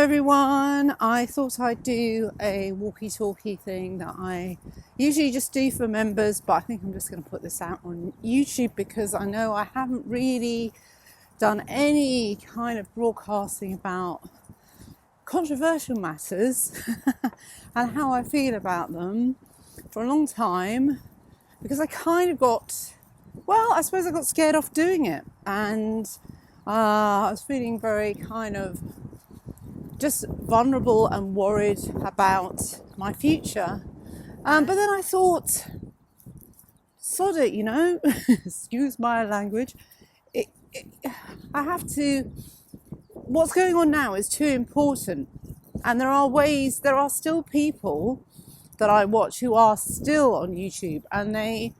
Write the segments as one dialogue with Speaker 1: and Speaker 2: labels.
Speaker 1: everyone. I thought I'd do a walkie-talkie thing that I usually just do for members, but I think I'm just going to put this out on YouTube because I know I haven't really done any kind of broadcasting about controversial matters and how I feel about them for a long time, because I kind of got, I suppose I got scared off doing it, and I was feeling very kind of just vulnerable and worried about my future. But then I thought, sod it, excuse my language. I have to, what's going on now is too important. And there are still people that I watch who are still on YouTube, and they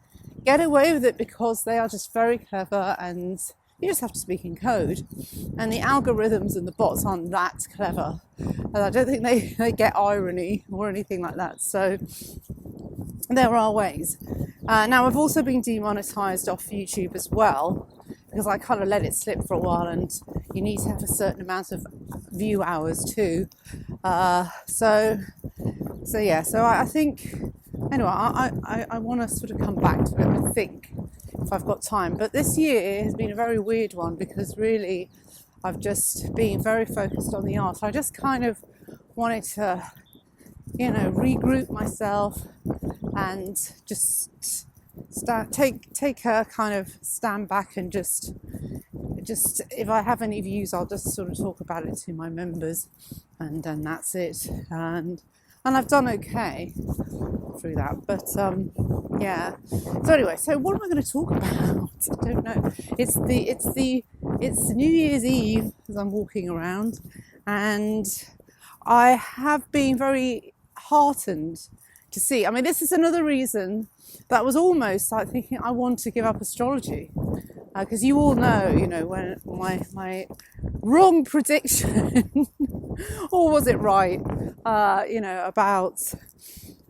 Speaker 1: get away with it because they are just very clever, and you just have to speak in code. And the algorithms and the bots aren't that clever. And I don't think they get irony or anything like that. So there are ways. Now, I've also been demonetized off YouTube as well, because I kind of let it slip for a while, and you need to have a certain amount of view hours too. So I think, anyway, I want to sort of come back to it, I think, if I've got time. But this year has been a very weird one, because really I've just been very focused on the art. I just kind of wanted to, regroup myself and just take a kind of stand back and just if I have any views, I'll just sort of talk about it to my members, and then that's it. And I've done okay through that, but yeah. So anyway, so what am I going to talk about? I don't know. It's New Year's Eve as I'm walking around, and I have been very heartened to see. I mean, this is another reason that was almost like thinking I want to give up astrology, because you all know, when my wrong prediction, or was it right, about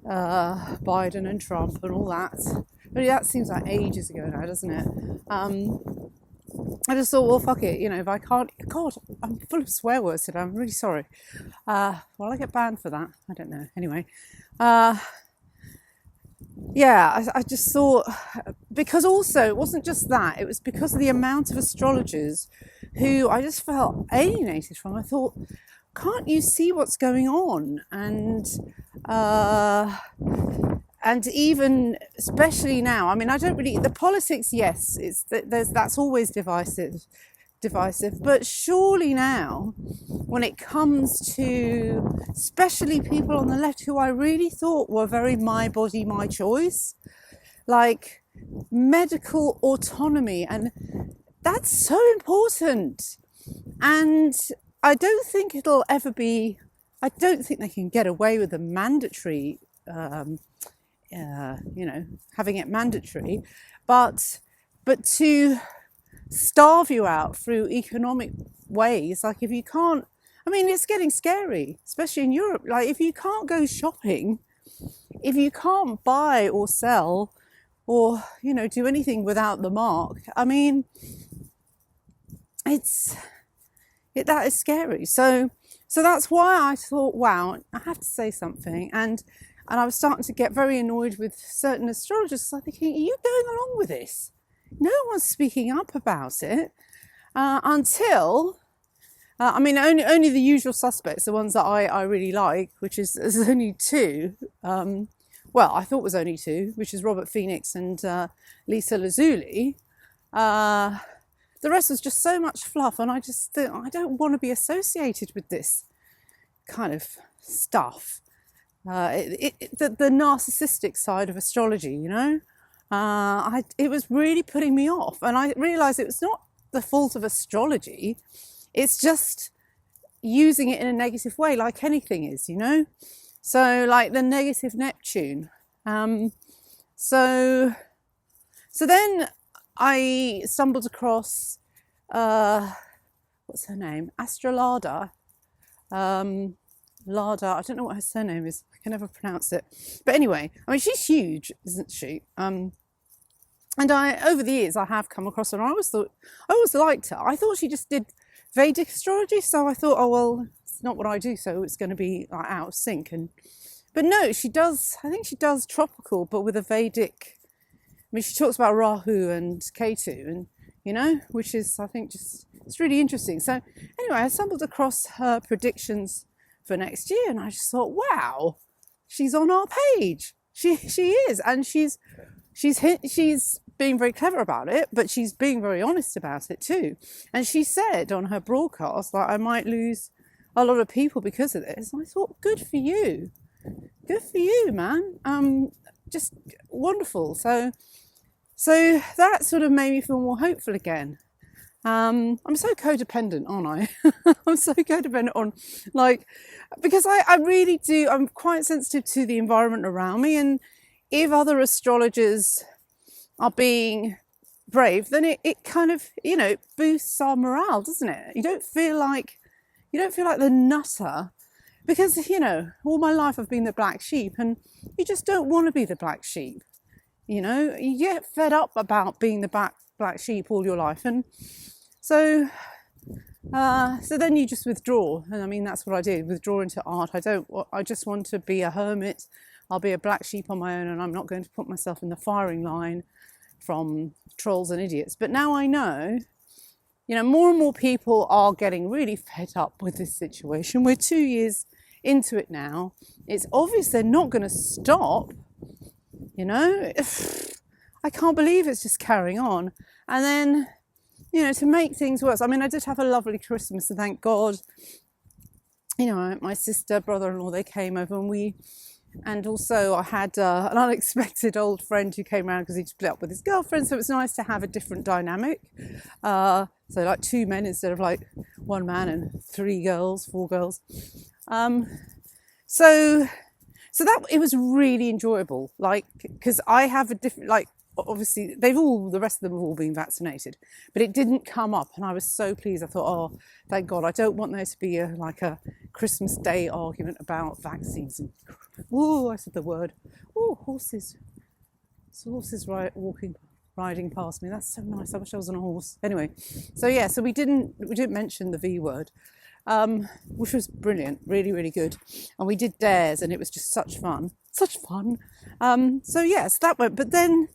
Speaker 1: Biden and Trump and all that. But that seems like ages ago now, doesn't it? I just thought, well, fuck it, if I can't, God, I'm full of swear words today, I'm really sorry. Will I get banned for that? I don't know. Anyway, I just thought, because also it wasn't just that, it was because of the amount of astrologers who I just felt alienated from. I thought, can't you see what's going on? And even, especially now, I mean, I don't really, the politics, yes, that's always divisive, but surely now, when it comes to, especially people on the left who I really thought were very my body, my choice, like medical autonomy, and that's so important. And I don't think it'll ever be, I don't think they can get away with a mandatory, having it mandatory, but to starve you out through economic ways, like if you can't, I mean, it's getting scary, especially in Europe, like if you can't go shopping, if you can't buy or sell or, do anything without the mark, I mean, that is scary. So that's why I thought, wow, I have to say something. And I was starting to get very annoyed with certain astrologers. I'm thinking, are you going along with this? No one's speaking up about it until, only the usual suspects, the ones that I really like, which is there's only two. I thought was only two, which is Robert Phoenix and Lisa Lazuli. The rest was just so much fluff, and I just thought, I don't want to be associated with this kind of stuff. The narcissistic side of astrology, it was really putting me off, and I realised it was not the fault of astrology, it's just using it in a negative way, like anything is, so like the negative Neptune. So then I stumbled across what's her name, Astrolada. Lada, I don't know what her surname is, I can never pronounce it, but anyway, I mean, she's huge, isn't she? And I, over the years, I have come across her, and I always liked her. I thought she just did Vedic astrology, so I thought, oh well, it's not what I do, so it's going to be like, out of sync. But no, she does. I think she does tropical, but with a Vedic. I mean, she talks about Rahu and Ketu, and which is, I think, just it's really interesting. So anyway, I stumbled across her predictions for next year, and I just thought, wow, she's on our page. She is, and she's being very clever about it, but she's being very honest about it too. And she said on her broadcast that I might lose a lot of people because of this. And I thought, good for you, man. Just wonderful. So that sort of made me feel more hopeful again. I'm so codependent, aren't I? I'm so codependent on, because I really do. I'm quite sensitive to the environment around me, and if other astrologers are being brave, then it kind of, boosts our morale, doesn't it? You don't feel like the nutter, because, all my life I've been the black sheep, and you just don't want to be the black sheep. You get fed up about being the black sheep all your life, and so then you just withdraw. And I mean, that's what I did, withdraw into art. I just want to be a hermit. I'll be a black sheep on my own, and I'm not going to put myself in the firing line from trolls and idiots. But now I know, more and more people are getting really fed up with this situation. We're 2 years into it now. It's obvious they're not going to stop. I can't believe it's just carrying on. And then, to make things worse, I mean, I did have a lovely Christmas, and thank God, my sister, brother-in-law, they came over, and also I had an unexpected old friend who came around because he'd split up with his girlfriend, so it was nice to have a different dynamic. So like 2 men instead of like 1 man and 4 girls. So that, it was really enjoyable, because I have a different, obviously the rest of them have all been vaccinated, but it didn't come up, and I was so pleased. I thought, oh, thank God. I don't want there to be a Christmas Day argument about vaccines. And I said the word. Horses. So horses riding past me. That's so nice. I wish I was on a horse. Anyway, so we didn't mention the V word, which was brilliant, really, really good. And we did dares, and it was just such fun. So that went. But then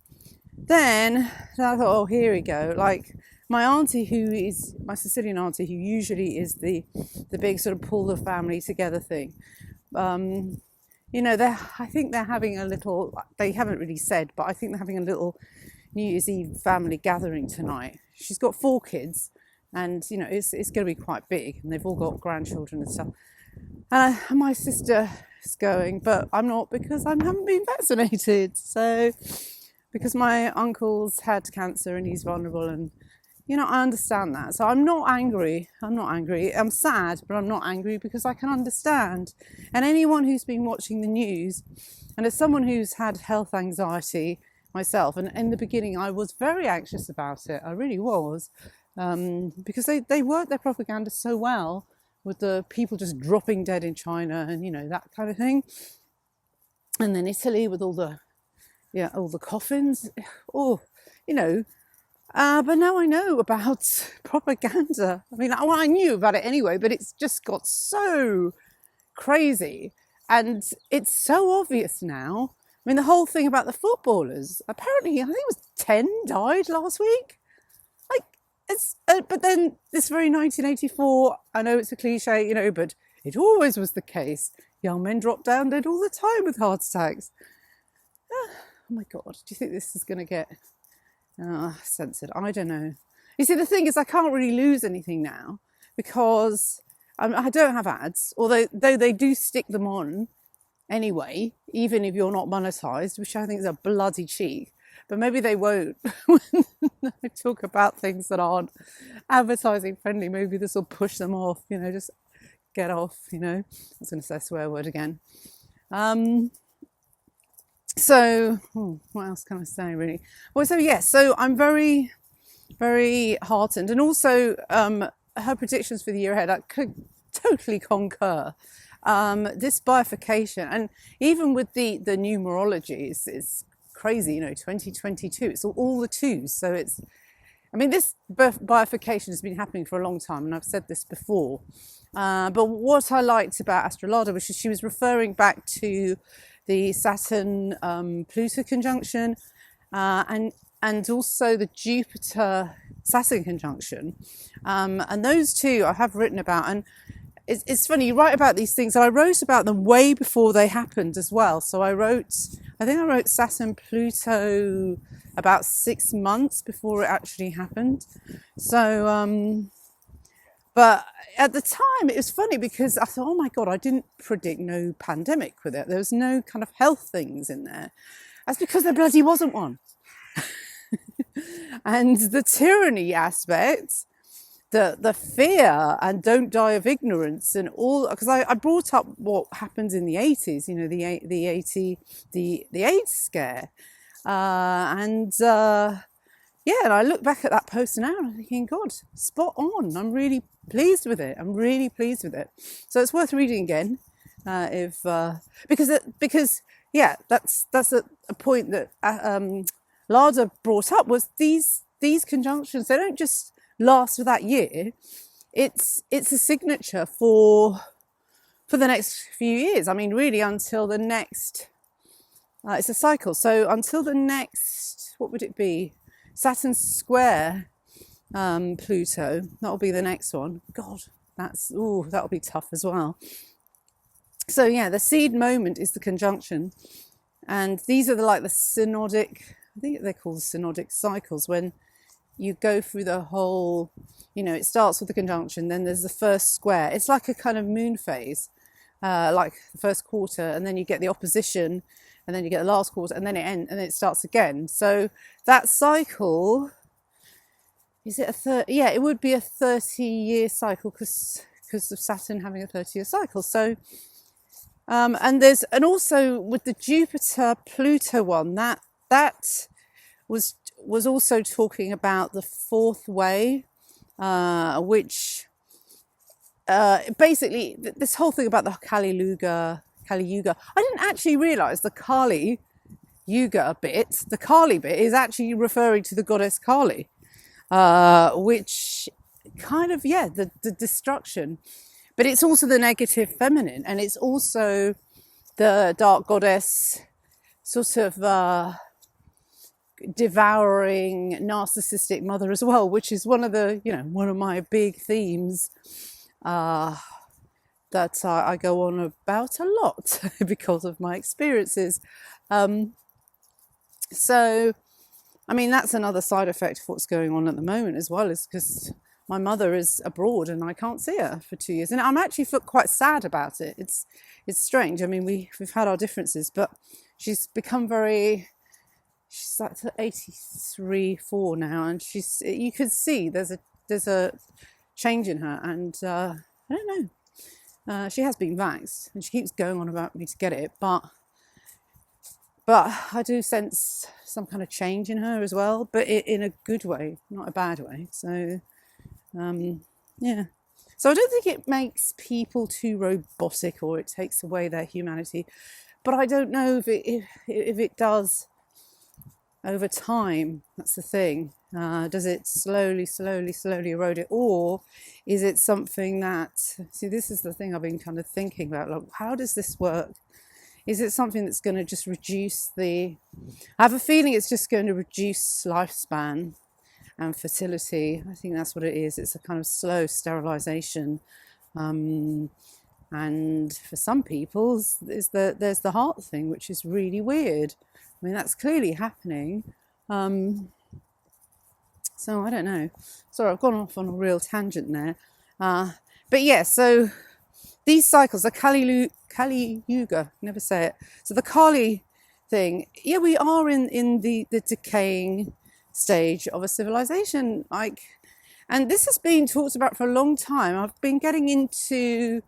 Speaker 1: I thought, oh, here we go. My auntie, who is my Sicilian auntie, who usually is the big sort of pull the family together thing. I think they're having a little, they haven't really said, but I think they're having a little New Year's Eve family gathering tonight. She's got 4 kids, and, it's going to be quite big, and they've all got grandchildren and stuff. And my sister is going, but I'm not, because I haven't been vaccinated. So, because my uncle's had cancer and he's vulnerable, and I understand that. So I'm not angry. I'm sad, but I'm not angry, because I can understand. And anyone who's been watching the news, and as someone who's had health anxiety myself, and in the beginning I was very anxious about it. I really was, because they worked their propaganda so well with the people just dropping dead in China and, that kind of thing. And then Italy with all the coffins. But now I know about propaganda. I mean, I knew about it anyway, but it's just got so crazy. And it's so obvious now. I mean, the whole thing about the footballers, apparently, I think it was 10 died last week. But then this very 1984, I know it's a cliche, but it always was the case. Young men drop down dead all the time with heart attacks. Oh my God, do you think this is going to get censored? I don't know. You see, the thing is, I can't really lose anything now, because I don't have ads, although they do stick them on anyway, even if you're not monetized, which I think is a bloody cheek. But maybe they won't when I talk about things that aren't advertising friendly. Maybe this will push them off, just get off, I was going to say a swear word again. So, what else can I say, really? Well, so I'm very, very heartened. And also, her predictions for the year ahead, I could totally concur. This bifurcation, and even with the numerology, it's crazy, 2022, it's all the twos. So I mean, this bifurcation has been happening for a long time, and I've said this before. But what I liked about Astrologia was she was referring back to the Saturn Pluto conjunction, and also the Jupiter Saturn conjunction, and those two I have written about. And it's funny, you write about these things, and I wrote about them way before they happened as well. So I think I wrote Saturn Pluto about 6 months before it actually happened. So but at the time it was funny because I thought, oh my god, I didn't predict no pandemic with it. There was no kind of health things in there. That's because there bloody wasn't one. And the tyranny aspect, the fear and don't die of ignorance and all, because I brought up what happened in the 80s, you know, the AIDS scare, yeah, and I look back at that post now and I'm thinking, God, spot on. I'm really pleased with it. So it's worth reading again, because yeah, that's a point that Lada brought up, was these conjunctions, they don't just last for that year. It's a signature for the next few years. I mean, really until the next, it's a cycle. So until the next, what would it be? Saturn square Pluto, that'll be the next one. God, that'll be tough as well. So yeah, the seed moment is the conjunction, and these are the synodic, I think they're called synodic cycles, when you go through the whole, you know, it starts with the conjunction, then there's the first square. It's like a kind of moon phase, like the first quarter, and then you get the opposition, and then you get the last quarter, and then it ends, and then it starts again. So that cycle, is it yeah, it would be a 30-year cycle because of Saturn having a 30-year cycle. So, and also with the Jupiter Pluto one, that was also talking about the fourth way, which basically this whole thing about the Kali Yuga. I didn't actually realise the Kali Yuga bit, the Kali bit, is actually referring to the goddess Kali, which kind of, yeah, the destruction. But it's also the negative feminine, and it's also the dark goddess sort of devouring narcissistic mother as well, which is one of my big themes that I go on about a lot because of my experiences. So, I mean, that's another side effect of what's going on at the moment as well, is because my mother is abroad and I can't see her for 2 years. And I'm actually quite sad about it. It's strange. I mean, we've had our differences, but she's become she's like 83, 4 now, and you could see there's a change in her, and I don't know. She has been vaxxed, and she keeps going on about me to get it, but I do sense some kind of change in her as well, but in a good way, not a bad way. So, yeah. So I don't think it makes people too robotic or it takes away their humanity, but I don't know if it does over time. That's the thing. Does it slowly erode it, or is it something that, see, this is the thing I've been kind of thinking about, like, how does this work? Is it something that's going to just reduce I have a feeling it's just going to reduce lifespan and fertility. I think that's what it is. It's a kind of slow sterilization. And for some people, there's the heart thing, which is really weird. I mean, that's clearly happening. So I don't know. Sorry, I've gone off on a real tangent there. But yeah, so these cycles, the Kali Yuga, never say it. So the Kali thing, yeah, we are in the decaying stage of a civilization. And this has been talked about for a long time. I've been getting into,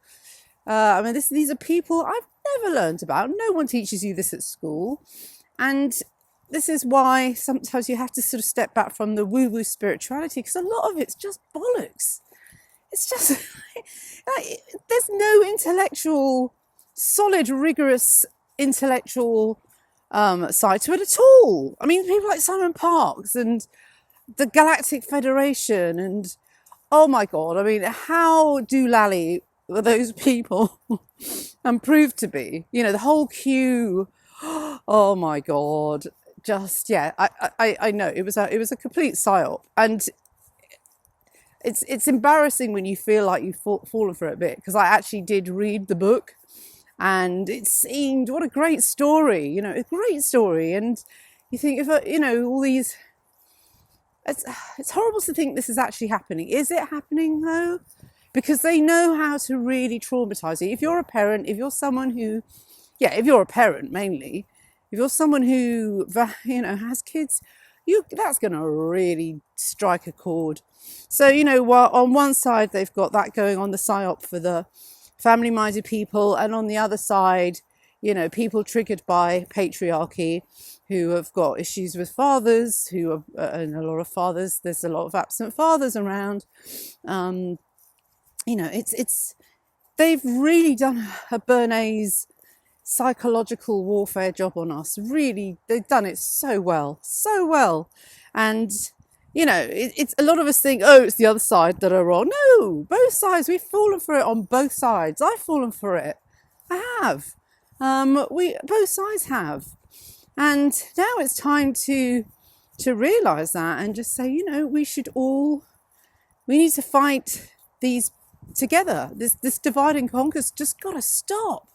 Speaker 1: these are people I've never learned about. No one teaches you this at school. And this is why sometimes you have to sort of step back from the woo-woo spirituality, because a lot of it's just bollocks. It's just, there's no intellectual, solid, rigorous intellectual side to it at all. I mean, people like Simon Parkes and the Galactic Federation, and oh my God, I mean, how doolally were those people and proved to be? You know, the whole queue. Oh my God. Just, yeah, I know it was a complete psyop, and it's embarrassing when you feel like you've fallen for it a bit, because I actually did read the book, and it seemed, what a great story, you know, a great story. And you think, if you know, all these, it's horrible to think this is actually happening. Is it happening though? Because they know how to really traumatize you. If you're a parent, if you're someone who, yeah, if you're a parent mainly, if you're someone who, you know, has kids, that's going to really strike a chord. So, you know, while on one side they've got that going on, the psyop for the family-minded people, and on the other side, you know, people triggered by patriarchy, who have got issues with fathers, who are, and a lot of fathers, there's a lot of absent fathers around. You know, they've really done a Bernays psychological warfare job on us. Really, they've done it so well. And you know, it's a lot of us think, oh, it's the other side that are wrong. No, both sides. We've fallen for it on both sides. I've fallen for it. I have. Both sides have. And now it's time to realise that, and just say, you know, we need to fight these together. This divide and conquer's just got to stop.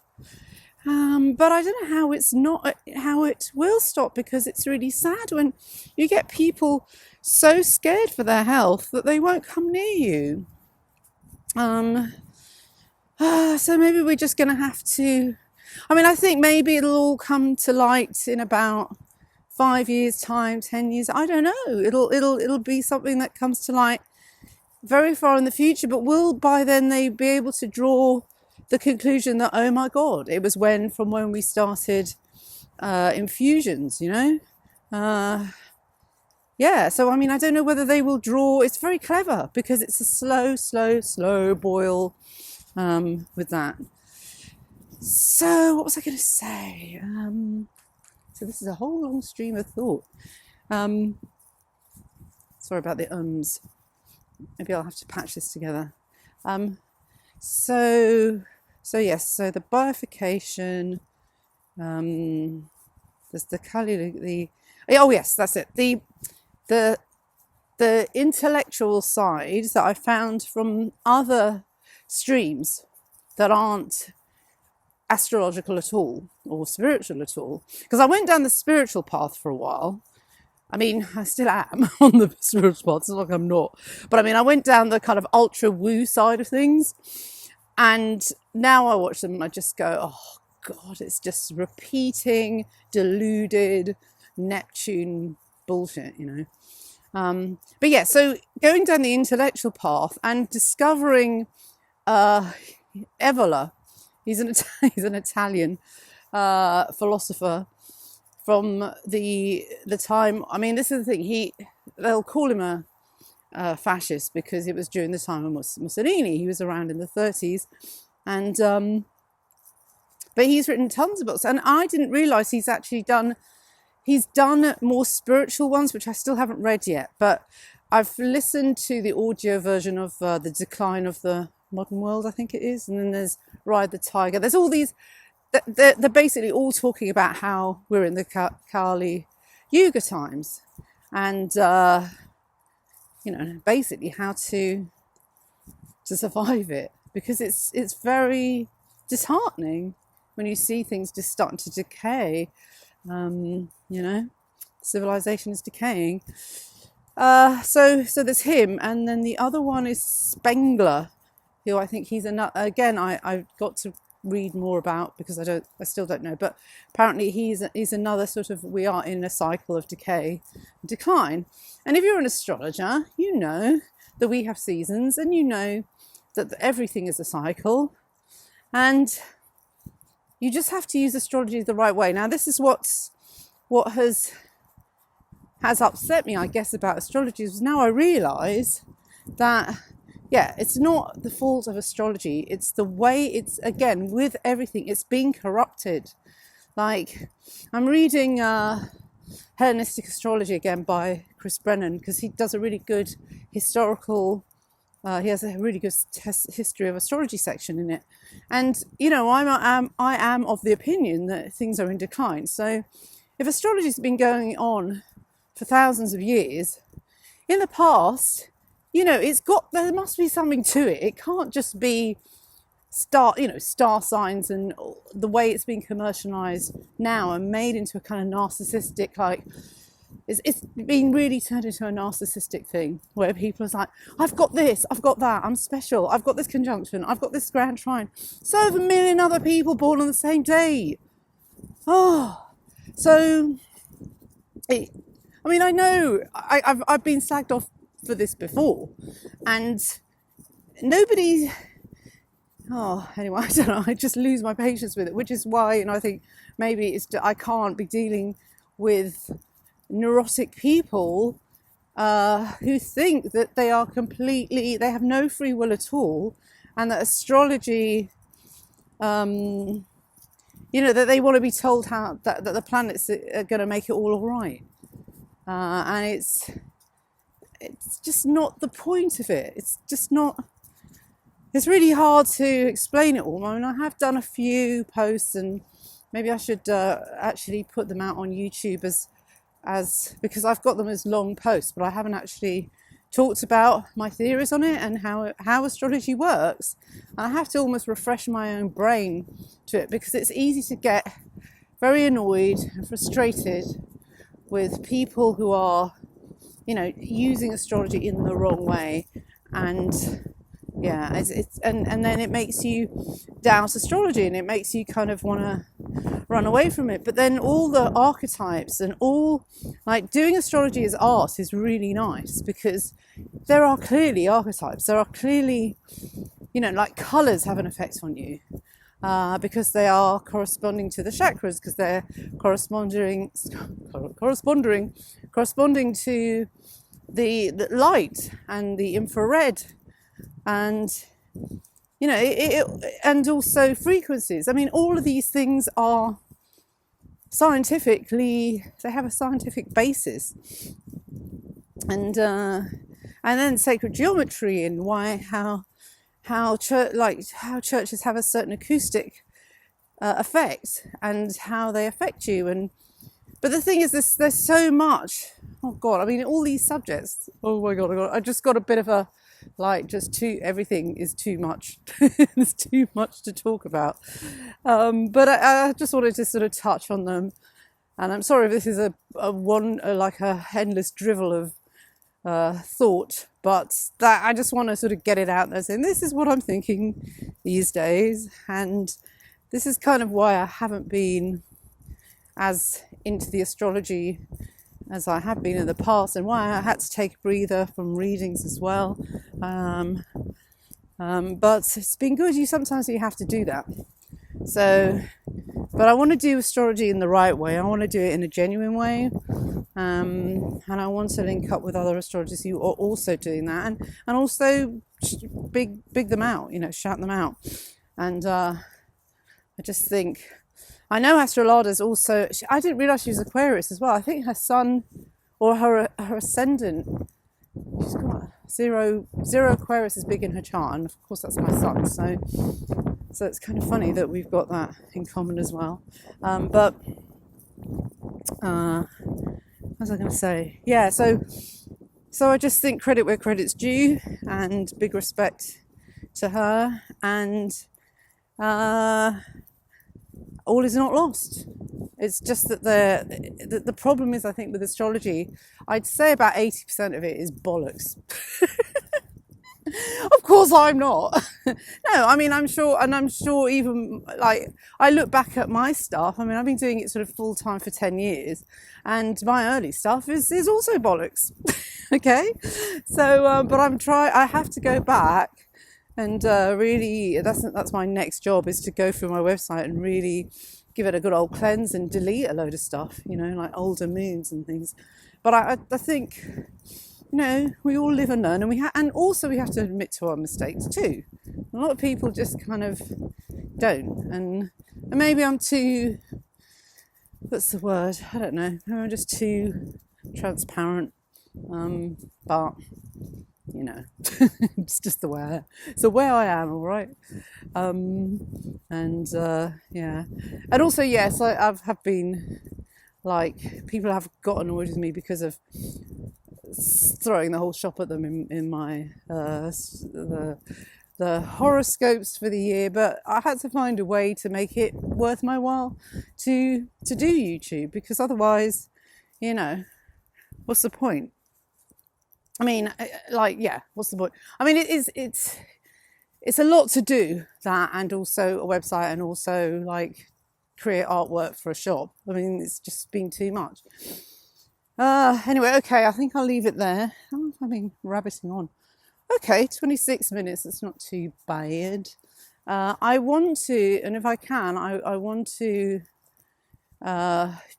Speaker 1: But I don't know how it will stop, because it's really sad when you get people so scared for their health that they won't come near you. So maybe we're just going to have to, I mean, I think maybe it'll all come to light in about 5 years' time, 10 years. I don't know. It'll be something that comes to light very far in the future, but will by then they be able to draw the conclusion that, oh my God, it was from when we started infusions, you know? Yeah, so I mean, I don't know whether they will draw. It's very clever, because it's a slow boil with that. So what was I going to say? So this is a whole long stream of thought. Sorry about the ums. Maybe I'll have to patch this together. So yes, so the bifurcation, there's the Kali, oh yes, that's it. The intellectual side that I found from other streams that aren't astrological at all, or spiritual at all. Because I went down the spiritual path for a while. I mean, I still am on the spiritual path, it's not like I'm not. But I mean, I went down the kind of ultra woo side of things. And now I watch them and I just go, oh God, it's just repeating, deluded Neptune bullshit, you know. But yeah, so going down the intellectual path and discovering Evola, he's an Italian philosopher from the time. I mean, this is the thing. They'll call him a fascist, because it was during the time of Mussolini. He was around in the 30s, and but he's written tons of books, and I didn't realise he's done more spiritual ones, which I still haven't read yet. But I've listened to the audio version of The Decline of the Modern World, I think it is, and then there's Ride the Tiger. There's all these. They're basically all talking about how we're in the Kali Yuga times, and you know, basically how to survive it, because it's very disheartening when you see things just starting to decay. You know, civilization is decaying. So there's him, and then the other one is Spengler, who I think he's another. Again, I've got to read more about, because I still don't know. But apparently he's another sort of, we are in a cycle of decay, decline. And if you're an astrologer, you know that we have seasons, and you know that everything is a cycle, and you just have to use astrology the right way. Now, this is what has upset me, I guess, about astrology, is now I realise that, yeah, it's not the fault of astrology. It's the way it's, again, with everything, it's being corrupted. Like, I'm reading Hellenistic Astrology again by Chris Brennan, because he does a really good historical, he has a really good history of astrology section in it. And, you know, I am of the opinion that things are in decline. So if astrology's been going on for thousands of years, in the past, you know, there must be something to it. It can't just be star signs and the way it's being commercialized now and made into a kind of narcissistic, like, it's being really turned into a narcissistic thing where people are like, I've got this, I've got that, I'm special, I've got this conjunction, I've got this grand trine. So have a million other people born on the same day. So I know I've been slagged off for this before, and nobody. Anyway, I don't know. I just lose my patience with it, which is why, and I think maybe I can't be dealing with neurotic people who think that they have no free will at all, and that astrology, that they want to be told how that the planets are going to make it all right, and it's just not the point of it. It's just not. It's really hard to explain it all. I mean, I have done a few posts, and maybe I should actually put them out on YouTube as because I've got them as long posts, but I haven't actually talked about my theories on it and how astrology works. And I have to almost refresh my own brain to it, because it's easy to get very annoyed and frustrated with people who are, using astrology in the wrong way. And yeah, and then it makes you doubt astrology, and it makes you kind of want to run away from it. But then all the archetypes and all, like, doing astrology as art is really nice, because there are clearly archetypes. There are clearly, like, colours have an effect on you, because they are corresponding to the chakras, because they're corresponding to the light and the infrared. And and also frequencies. I mean, all of these things are they have a scientific basis. And then sacred geometry, and how churches have a certain acoustic effect, and how they affect you. But the thing is, there's so much. Oh God! I mean, all these subjects. Oh my God! I just got a bit of a. Everything is too much. There's too much to talk about. But I just wanted to sort of touch on them. And I'm sorry if this is a endless drivel of thought, but that I just want to sort of get it out there, saying this is what I'm thinking these days. And this is kind of why I haven't been as into the astrology as I have been in the past, and why I had to take a breather from readings as well. But it's been good. Sometimes you have to do that. So, but I want to do astrology in the right way. I want to do it in a genuine way, and I want to link up with other astrologers who are also doing that, and also big them out. Shout them out. And I just think. I know Astrolada's also. I didn't realise she was Aquarius as well. I think her sun or her ascendant. She's got zero Aquarius is big in her chart, and of course that's my sun. So it's kind of funny that we've got that in common as well. But what was I going to say? Yeah. So I just think credit where credit's due, and big respect to her, and. All is not lost. It's just that the problem is, I think, with astrology, I'd say about 80% of it is bollocks. Of course I'm not. No, I mean, I'm sure even, like, I look back at my stuff. I mean, I've been doing it sort of full time for 10 years, and my early stuff is also bollocks. Okay? So, but I have to go back. And really, that's my next job, is to go through my website and really give it a good old cleanse and delete a load of stuff, like older moons and things. But I think, we all live and learn, and also we have to admit to our mistakes too. A lot of people just kind of don't, and maybe I'm too what's the word? I don't know. Maybe I'm just too transparent. But you know, it's just the way I am, all right. Yeah, and also yes, have been like, people have got annoyed with me because of throwing the whole shop at them in my the horoscopes for the year, but I had to find a way to make it worth my while to do YouTube, because otherwise, you know, what's the point? I mean, what's the point? I mean, it's a lot to do that, and also a website, and also like create artwork for a shop. I mean, it's just been too much. Anyway, okay, I think I'll leave it there. I've been rabbiting on. Okay, 26 minutes, it's not too bad. I want to, and if I can, I want to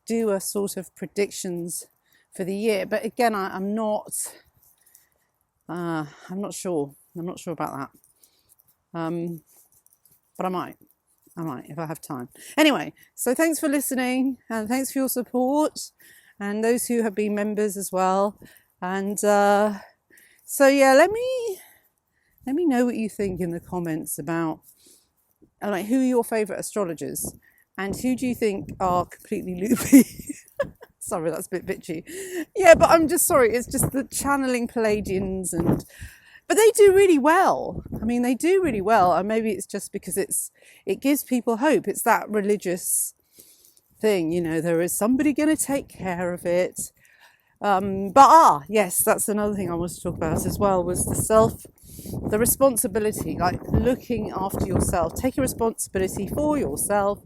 Speaker 1: do a sort of predictions for the year. But again, I'm not sure. I'm not sure about that. But I might if I have time. Anyway, so thanks for listening, and thanks for your support, and those who have been members as well. And so yeah, let me know what you think in the comments about like who are your favourite astrologers, and who do you think are completely loopy. Sorry, that's a bit bitchy. Yeah, but I'm just sorry. It's just the channeling Palladians, but they do really well. I mean, they do really well, and maybe it's just because it gives people hope. It's that religious thing, you know. There is somebody going to take care of it. Yes, that's another thing I wanted to talk about as well, was the responsibility, like looking after yourself, taking responsibility for yourself,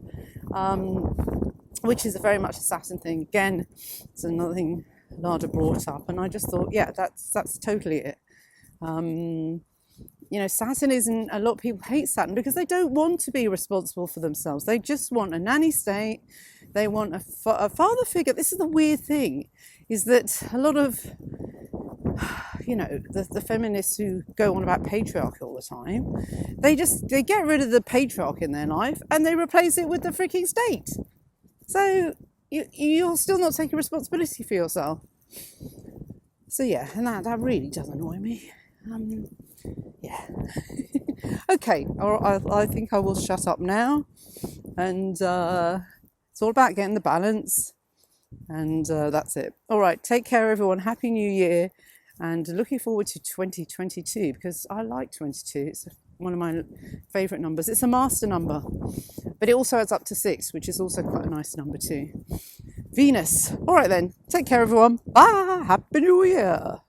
Speaker 1: which is very much a Saturn thing. Again, it's another thing Lada brought up, and I just thought, yeah, that's totally it. You know, Saturn isn't, a lot of people hate Saturn because they don't want to be responsible for themselves. They just want a nanny state. They want a father figure. This is the weird thing, is that a lot of, you know, the feminists who go on about patriarchy all the time, they get rid of the patriarch in their life and they replace it with the freaking state. So you're still not taking responsibility for yourself. So yeah, and that really does annoy me. Yeah. Okay, I think I will shut up now, and it's all about getting the balance, and that's it. All right, take care everyone, happy new year, and looking forward to 2022, because I like 22. It's one of my favourite numbers. It's a master number, but it also adds up to 6, which is also quite a nice number too. Venus. All right then, take care everyone, bye, happy new year.